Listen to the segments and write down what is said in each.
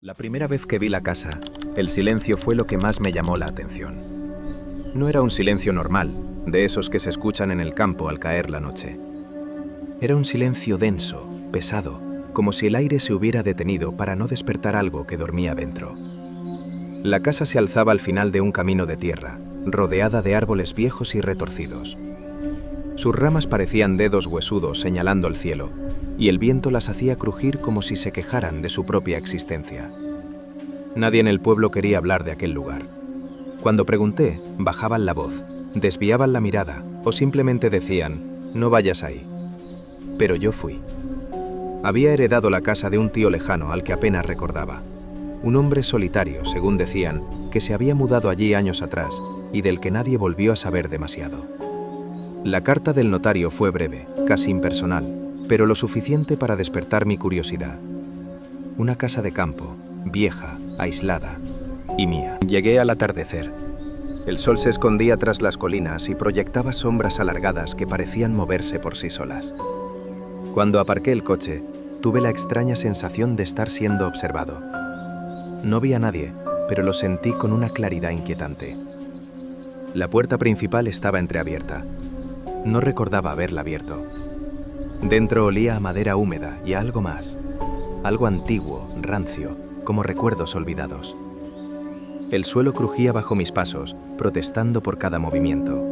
La primera vez que vi la casa, el silencio fue lo que más me llamó la atención. No era un silencio normal, de esos que se escuchan en el campo al caer la noche. Era un silencio denso, pesado, como si el aire se hubiera detenido para no despertar algo que dormía dentro. La casa se alzaba al final de un camino de tierra, rodeada de árboles viejos y retorcidos. Sus ramas parecían dedos huesudos señalando el cielo, y el viento las hacía crujir como si se quejaran de su propia existencia. Nadie en el pueblo quería hablar de aquel lugar. Cuando pregunté, bajaban la voz, desviaban la mirada o simplemente decían, no vayas ahí. Pero yo fui. Había heredado la casa de un tío lejano al que apenas recordaba. Un hombre solitario, según decían, que se había mudado allí años atrás y del que nadie volvió a saber demasiado. La carta del notario fue breve, casi impersonal, pero lo suficiente para despertar mi curiosidad. Una casa de campo, vieja, aislada, y mía. Llegué al atardecer. El sol se escondía tras las colinas y proyectaba sombras alargadas que parecían moverse por sí solas. Cuando aparqué el coche, tuve la extraña sensación de estar siendo observado. No vi a nadie, pero lo sentí con una claridad inquietante. La puerta principal estaba entreabierta. No recordaba haberla abierto. Dentro olía a madera húmeda y a algo más. Algo antiguo, rancio, como recuerdos olvidados. El suelo crujía bajo mis pasos, protestando por cada movimiento.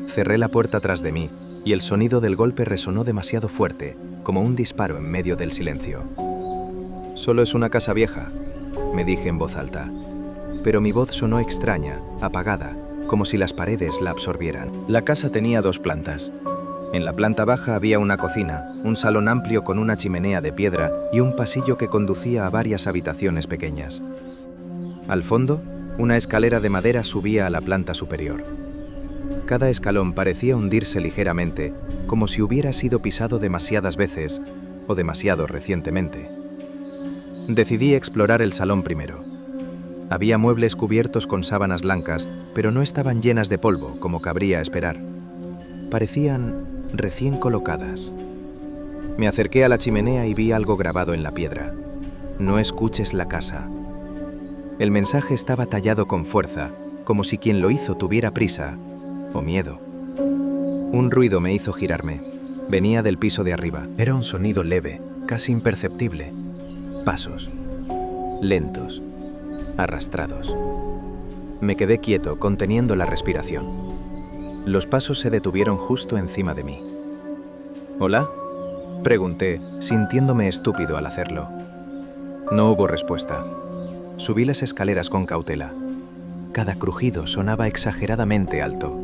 Cerré la puerta tras de mí y el sonido del golpe resonó demasiado fuerte, como un disparo en medio del silencio. «Solo es una casa vieja», me dije en voz alta. Pero mi voz sonó extraña, apagada, como si las paredes la absorbieran. La casa tenía 2 plantas. En la planta baja había una cocina, un salón amplio con una chimenea de piedra y un pasillo que conducía a varias habitaciones pequeñas. Al fondo, una escalera de madera subía a la planta superior. Cada escalón parecía hundirse ligeramente, como si hubiera sido pisado demasiadas veces o demasiado recientemente. Decidí explorar el salón primero. Había muebles cubiertos con sábanas blancas, pero no estaban llenas de polvo, como cabría esperar. Parecían recién colocadas. Me acerqué a la chimenea y vi algo grabado en la piedra. No escuches la casa. El mensaje estaba tallado con fuerza, como si quien lo hizo tuviera prisa o miedo. Un ruido me hizo girarme. Venía del piso de arriba. Era un sonido leve, casi imperceptible. Pasos. Lentos. Arrastrados. Me quedé quieto, conteniendo la respiración. Los pasos se detuvieron justo encima de mí. ¿Hola?, pregunté, sintiéndome estúpido al hacerlo. No hubo respuesta. Subí las escaleras con cautela. Cada crujido sonaba exageradamente alto.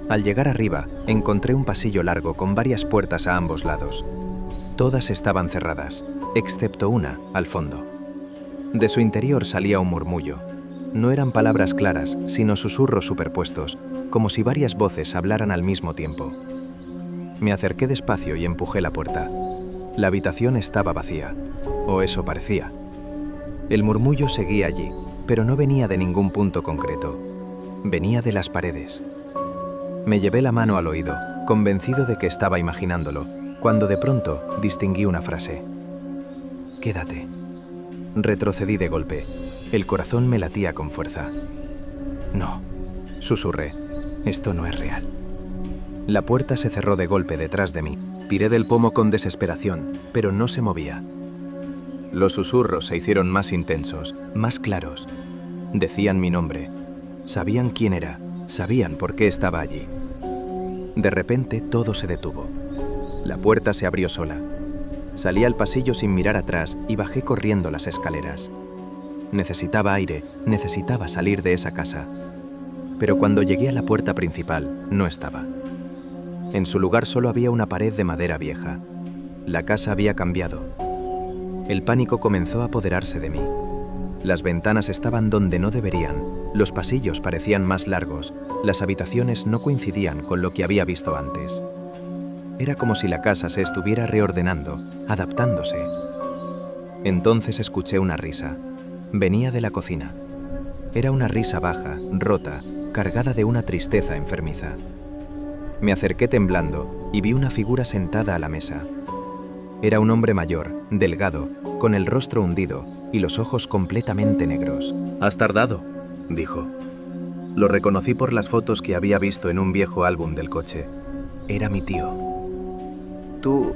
Al llegar arriba, encontré un pasillo largo con varias puertas a ambos lados. Todas estaban cerradas, excepto una al fondo. De su interior salía un murmullo. No eran palabras claras, sino susurros superpuestos, como si varias voces hablaran al mismo tiempo. Me acerqué despacio y empujé la puerta. La habitación estaba vacía, o eso parecía. El murmullo seguía allí, pero no venía de ningún punto concreto. Venía de las paredes. Me llevé la mano al oído, convencido de que estaba imaginándolo, cuando de pronto distinguí una frase. «Quédate». Retrocedí de golpe. El corazón me latía con fuerza. «No», susurré. «Esto no es real». La puerta se cerró de golpe detrás de mí. Tiré del pomo con desesperación, pero no se movía. Los susurros se hicieron más intensos, más claros. Decían mi nombre. Sabían quién era, sabían por qué estaba allí. De repente todo se detuvo. La puerta se abrió sola. Salí al pasillo sin mirar atrás y bajé corriendo las escaleras. Necesitaba aire, necesitaba salir de esa casa. Pero cuando llegué a la puerta principal, no estaba. En su lugar solo había una pared de madera vieja. La casa había cambiado. El pánico comenzó a apoderarse de mí. Las ventanas estaban donde no deberían, los pasillos parecían más largos, las habitaciones no coincidían con lo que había visto antes. Era como si la casa se estuviera reordenando, adaptándose. Entonces escuché una risa. Venía de la cocina. Era una risa baja, rota, cargada de una tristeza enfermiza. Me acerqué temblando y vi una figura sentada a la mesa. Era un hombre mayor, delgado, con el rostro hundido, y los ojos completamente negros. «Has tardado», dijo. Lo reconocí por las fotos que había visto en un viejo álbum del coche. Era mi tío. «Tú...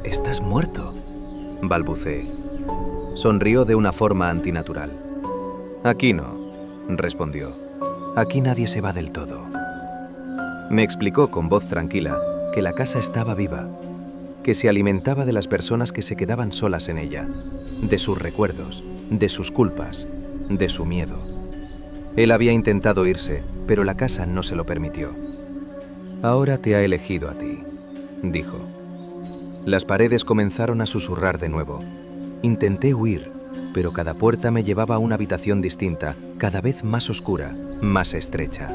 estás muerto», balbuceé. Sonrió de una forma antinatural. «Aquí no», respondió. «Aquí nadie se va del todo». Me explicó con voz tranquila que la casa estaba viva, que se alimentaba de las personas que se quedaban solas en ella, de sus recuerdos, de sus culpas, de su miedo. Él había intentado irse, pero la casa no se lo permitió. «Ahora te ha elegido a ti», dijo. Las paredes comenzaron a susurrar de nuevo. Intenté huir, pero cada puerta me llevaba a una habitación distinta, cada vez más oscura, más estrecha.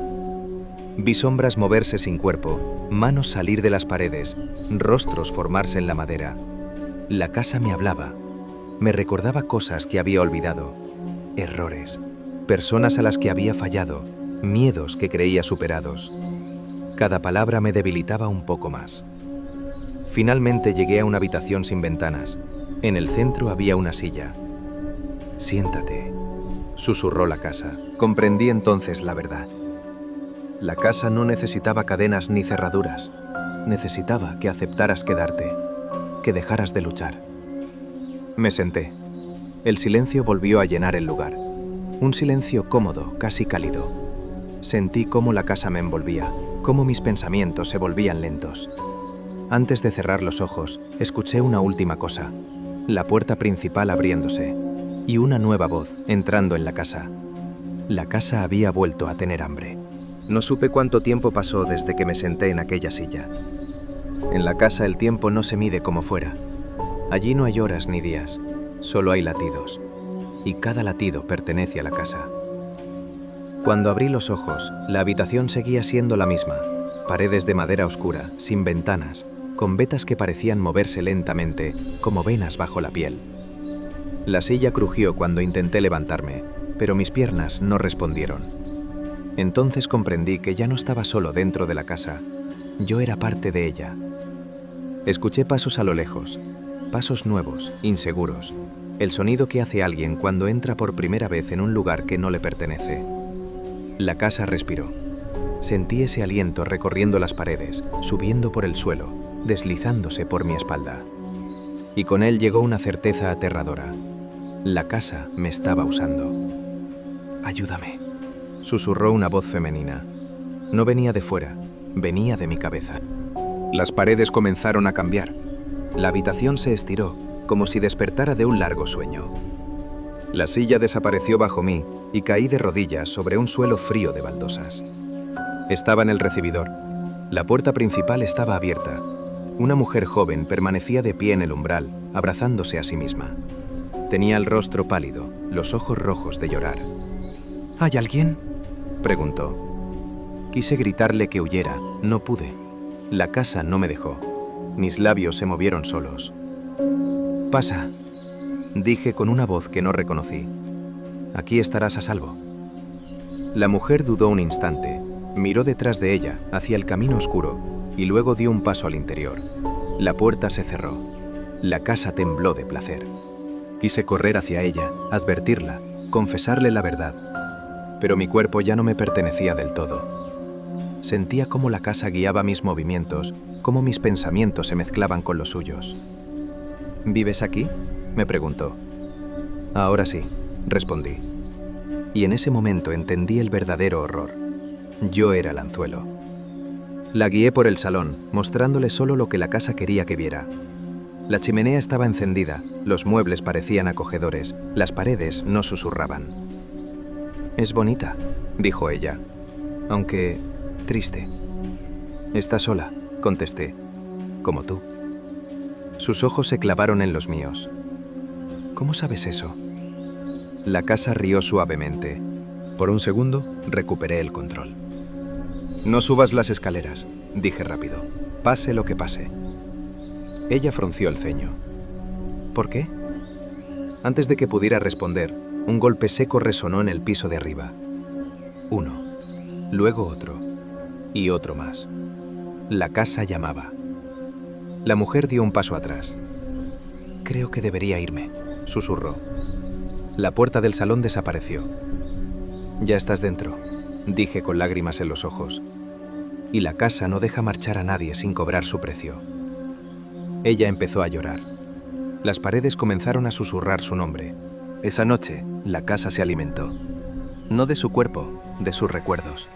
Vi sombras moverse sin cuerpo, manos salir de las paredes, rostros formarse en la madera. La casa me hablaba, me recordaba cosas que había olvidado, errores, personas a las que había fallado, miedos que creía superados. Cada palabra me debilitaba un poco más. Finalmente llegué a una habitación sin ventanas. En el centro había una silla. «Siéntate», susurró la casa. Comprendí entonces la verdad. La casa no necesitaba cadenas ni cerraduras. Necesitaba que aceptaras quedarte, que dejaras de luchar. Me senté. El silencio volvió a llenar el lugar. Un silencio cómodo, casi cálido. Sentí cómo la casa me envolvía, cómo mis pensamientos se volvían lentos. Antes de cerrar los ojos, escuché una última cosa. La puerta principal abriéndose y una nueva voz entrando en la casa. La casa había vuelto a tener hambre. No supe cuánto tiempo pasó desde que me senté en aquella silla. En la casa el tiempo no se mide como fuera. Allí no hay horas ni días, solo hay latidos. Y cada latido pertenece a la casa. Cuando abrí los ojos, la habitación seguía siendo la misma. Paredes de madera oscura, sin ventanas, con vetas que parecían moverse lentamente, como venas bajo la piel. La silla crujió cuando intenté levantarme, pero mis piernas no respondieron. Entonces comprendí que ya no estaba solo dentro de la casa. Yo era parte de ella. Escuché pasos a lo lejos, pasos nuevos, inseguros, el sonido que hace alguien cuando entra por primera vez en un lugar que no le pertenece. La casa respiró. Sentí ese aliento recorriendo las paredes, subiendo por el suelo, deslizándose por mi espalda. Y con él llegó una certeza aterradora. La casa me estaba usando. «Ayúdame», susurró una voz femenina. No venía de fuera, venía de mi cabeza. Las paredes comenzaron a cambiar. La habitación se estiró, como si despertara de un largo sueño. La silla desapareció bajo mí y caí de rodillas sobre un suelo frío de baldosas. Estaba en el recibidor. La puerta principal estaba abierta. Una mujer joven permanecía de pie en el umbral, abrazándose a sí misma. Tenía el rostro pálido, los ojos rojos de llorar. «¿Hay alguien?», preguntó. Quise gritarle que huyera, no pude. La casa no me dejó. Mis labios se movieron solos. «Pasa», dije con una voz que no reconocí. «Aquí estarás a salvo». La mujer dudó un instante, miró detrás de ella, hacia el camino oscuro, y luego dio un paso al interior. La puerta se cerró. La casa tembló de placer. Quise correr hacia ella, advertirla, confesarle la verdad. Pero mi cuerpo ya no me pertenecía del todo. Sentía cómo la casa guiaba mis movimientos, cómo mis pensamientos se mezclaban con los suyos. «¿Vives aquí?», me preguntó. «Ahora sí», respondí. Y en ese momento entendí el verdadero horror. Yo era el anzuelo. La guié por el salón, mostrándole solo lo que la casa quería que viera. La chimenea estaba encendida, los muebles parecían acogedores, las paredes no susurraban. «Es bonita», dijo ella, «aunque triste». «Está sola», contesté, «como tú». Sus ojos se clavaron en los míos. «¿Cómo sabes eso?». La casa rió suavemente. Por un segundo, recuperé el control. «No subas las escaleras», dije rápido, «pase lo que pase». Ella frunció el ceño. «¿Por qué?». Antes de que pudiera responder, un golpe seco resonó en el piso de arriba. Uno, luego otro, y otro más. La casa llamaba. La mujer dio un paso atrás. «Creo que debería irme», susurró. La puerta del salón desapareció. «Ya estás dentro», dije con lágrimas en los ojos. «Y la casa no deja marchar a nadie sin cobrar su precio». Ella empezó a llorar. Las paredes comenzaron a susurrar su nombre. Esa noche, la casa se alimentó. No de su cuerpo, de sus recuerdos.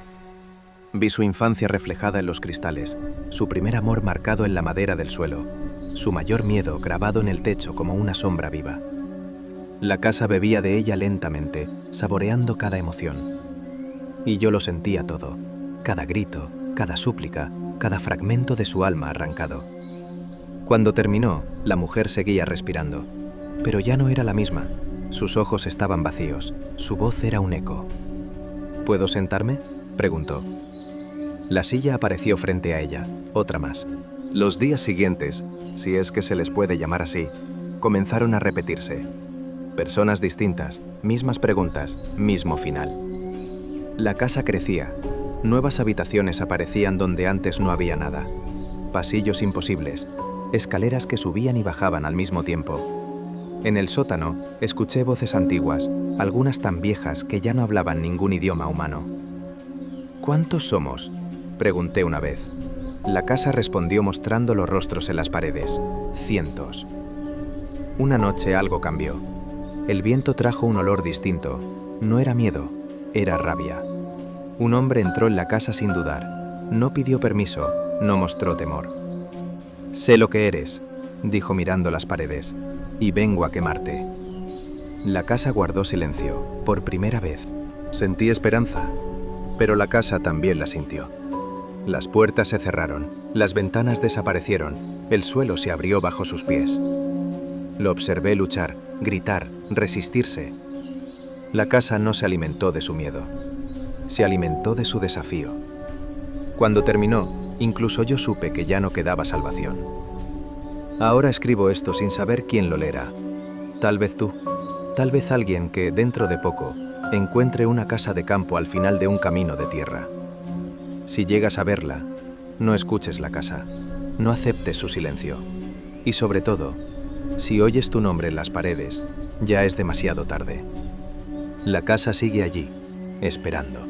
Vi su infancia reflejada en los cristales, su primer amor marcado en la madera del suelo, su mayor miedo grabado en el techo como una sombra viva. La casa bebía de ella lentamente, saboreando cada emoción. Y yo lo sentía todo, cada grito, cada súplica, cada fragmento de su alma arrancado. Cuando terminó, la mujer seguía respirando, pero ya no era la misma. Sus ojos estaban vacíos, su voz era un eco. «¿Puedo sentarme?», preguntó. La silla apareció frente a ella, otra más. Los días siguientes, si es que se les puede llamar así, comenzaron a repetirse. Personas distintas, mismas preguntas, mismo final. La casa crecía. Nuevas habitaciones aparecían donde antes no había nada. Pasillos imposibles, escaleras que subían y bajaban al mismo tiempo. En el sótano escuché voces antiguas, algunas tan viejas que ya no hablaban ningún idioma humano. «¿Cuántos somos?», pregunté una vez. La casa respondió mostrando los rostros en las paredes. «Cientos». Una noche algo cambió. El viento trajo un olor distinto. No era miedo, era rabia. Un hombre entró en la casa sin dudar. No pidió permiso, no mostró temor. «Sé lo que eres», dijo mirando las paredes, «y vengo a quemarte». La casa guardó silencio, por primera vez. Sentí esperanza, pero la casa también la sintió. Las puertas se cerraron, las ventanas desaparecieron, el suelo se abrió bajo sus pies. Lo observé luchar, gritar, resistirse. La casa no se alimentó de su miedo, se alimentó de su desafío. Cuando terminó, incluso yo supe que ya no quedaba salvación. Ahora escribo esto sin saber quién lo leerá. Tal vez tú, tal vez alguien que, dentro de poco, encuentre una casa de campo al final de un camino de tierra. Si llegas a verla, no escuches la casa, no aceptes su silencio. Y sobre todo, si oyes tu nombre en las paredes, ya es demasiado tarde. La casa sigue allí, esperando.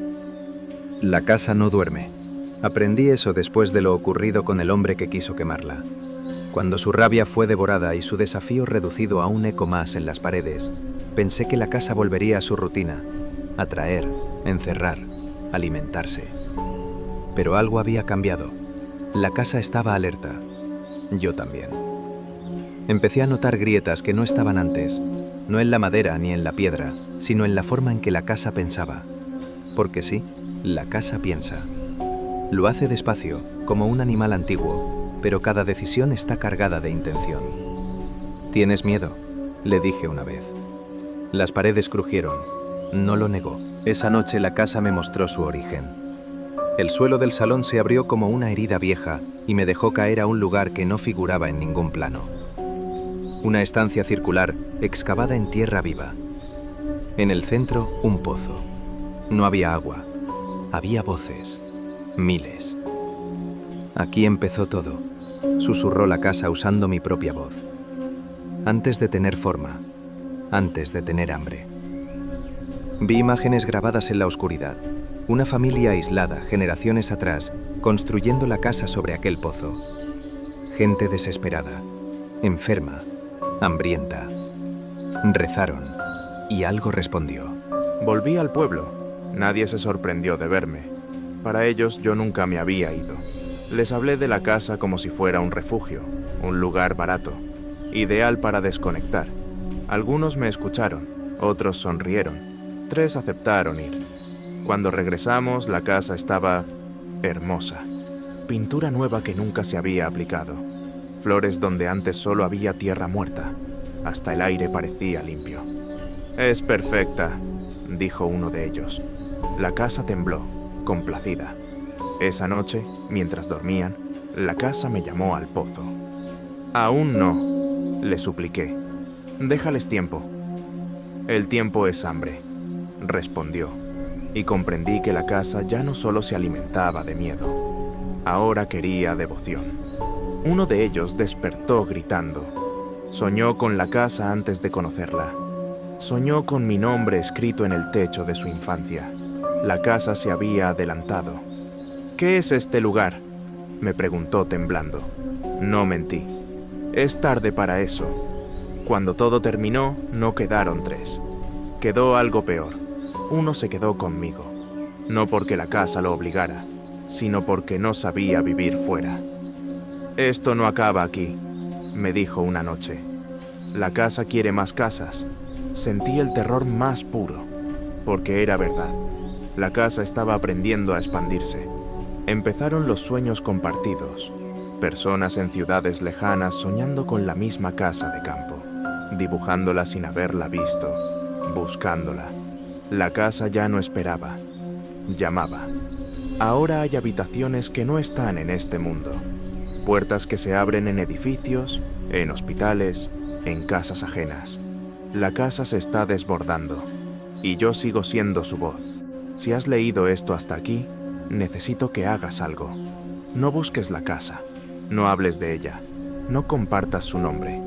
La casa no duerme. Aprendí eso después de lo ocurrido con el hombre que quiso quemarla. Cuando su rabia fue devorada y su desafío reducido a un eco más en las paredes, pensé que la casa volvería a su rutina, atraer, encerrar, alimentarse. Pero algo había cambiado. La casa estaba alerta. Yo también. Empecé a notar grietas que no estaban antes, no en la madera ni en la piedra, sino en la forma en que la casa pensaba. Porque sí, la casa piensa. Lo hace despacio, como un animal antiguo, pero cada decisión está cargada de intención. «¿Tienes miedo?», le dije una vez. Las paredes crujieron. No lo negó. Esa noche la casa me mostró su origen. El suelo del salón se abrió como una herida vieja y me dejó caer a un lugar que no figuraba en ningún plano. Una estancia circular excavada en tierra viva. En el centro, un pozo. No había agua. Había voces. Miles. «Aquí empezó todo», susurró la casa usando mi propia voz. Antes de tener forma, antes de tener hambre. Vi imágenes grabadas en la oscuridad. Una familia aislada, generaciones atrás, construyendo la casa sobre aquel pozo. Gente desesperada, enferma, hambrienta. Rezaron, y algo respondió. Volví al pueblo. Nadie se sorprendió de verme. Para ellos yo nunca me había ido. Les hablé de la casa como si fuera un refugio, un lugar barato, ideal para desconectar. Algunos me escucharon, otros sonrieron, 3 aceptaron ir. Cuando regresamos, la casa estaba hermosa. Pintura nueva que nunca se había aplicado. Flores donde antes solo había tierra muerta. Hasta el aire parecía limpio. «Es perfecta», dijo uno de ellos. La casa tembló, complacida. Esa noche, mientras dormían, la casa me llamó al pozo. «Aún no», le supliqué. «Déjales tiempo». «El tiempo es hambre», respondió. Y comprendí que la casa ya no solo se alimentaba de miedo, ahora quería devoción. Uno de ellos despertó gritando. Soñó con la casa antes de conocerla. Soñó con mi nombre escrito en el techo de su infancia. La casa se había adelantado. «¿Qué es este lugar?», me preguntó temblando. No mentí. Es tarde para eso. Cuando todo terminó, no quedaron 3. Quedó algo peor. Uno se quedó conmigo. No porque la casa lo obligara, sino porque no sabía vivir fuera. «Esto no acaba aquí», me dijo una noche. «La casa quiere más casas». Sentí el terror más puro, porque era verdad. La casa estaba aprendiendo a expandirse. Empezaron los sueños compartidos. Personas en ciudades lejanas soñando con la misma casa de campo, dibujándola sin haberla visto, buscándola. La casa ya no esperaba, llamaba. Ahora hay habitaciones que no están en este mundo. Puertas que se abren en edificios, en hospitales, en casas ajenas. La casa se está desbordando, y yo sigo siendo su voz. Si has leído esto hasta aquí, necesito que hagas algo. No busques la casa, no hables de ella, no compartas su nombre,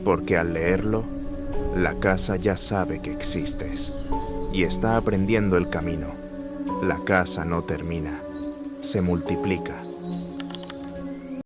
porque al leerlo, la casa ya sabe que existes y está aprendiendo el camino. La casa no termina, se multiplica.